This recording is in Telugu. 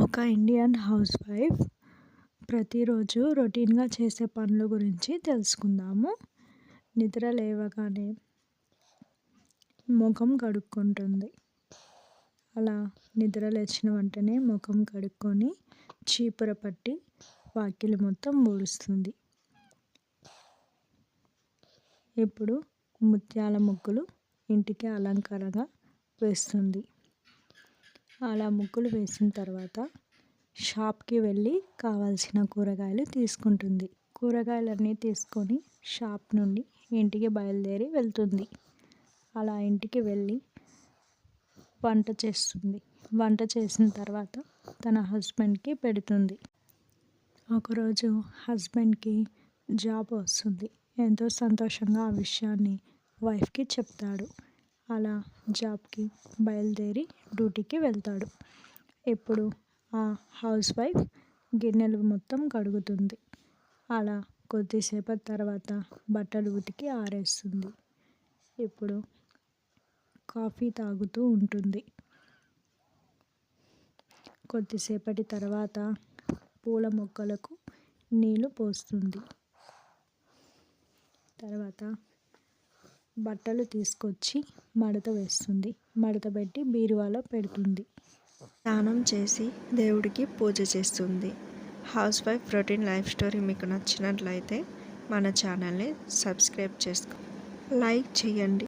ఒక ఇండియన్ హౌస్ వైఫ్ ప్రతిరోజు రొటీన్గా చేసే పనుల గురించి తెలుసుకుందాము. నిద్ర లేవగానే ముఖం కడుక్కుంటుంది. అలా నిద్ర లేచిన వెంటనే ముఖం కడుక్కొని చీపుర పట్టి వాకిలి మొత్తం ఊడుస్తుంది. ఇప్పుడు ముత్యాల ముగ్గులు ఇంటికి అలంకరణగా వేస్తుంది. అలా ముగ్గులు వేసిన తర్వాత షాప్కి వెళ్ళి కావాల్సిన కూరగాయలు తీసుకుంటుంది. కూరగాయలన్నీ తీసుకొని షాప్ నుండి ఇంటికి బయలుదేరి వెళ్తుంది. అలా ఇంటికి వెళ్ళి వంట చేస్తుంది. వంట చేసిన తర్వాత తన హస్బెండ్కి పెడుతుంది. ఒకరోజు హస్బెండ్కి జాబ్ వస్తుంది. ఎంతో సంతోషంగా ఆ విషయాన్ని వైఫ్కి చెప్తాడు. అలా జాబ్కి బయలుదేరి డ్యూటీకి వెళ్తాడు. ఇప్పుడు ఆ హౌస్ వైఫ్ గిన్నెలు మొత్తం కడుగుతుంది. అలా కొద్దిసేపటి తర్వాత బట్టలు ఉతికి ఆరేస్తుంది. ఇప్పుడు కాఫీ తాగుతూ ఉంటుంది. కొద్దిసేపటి తర్వాత పూల మొక్కలకు నీళ్లు పోస్తుంది. తర్వాత బట్టలు తీసుకొచ్చి మడత వేస్తుంది. మడత పెట్టి బీరువాలో పెడుతుంది. స్నానం చేసి దేవుడికి పూజ చేస్తుంది. House wife routine life story మీకు నచ్చినట్లయితే మన ఛానల్ని సబ్స్క్రైబ్ చేసుకో, లైక్ చేయండి.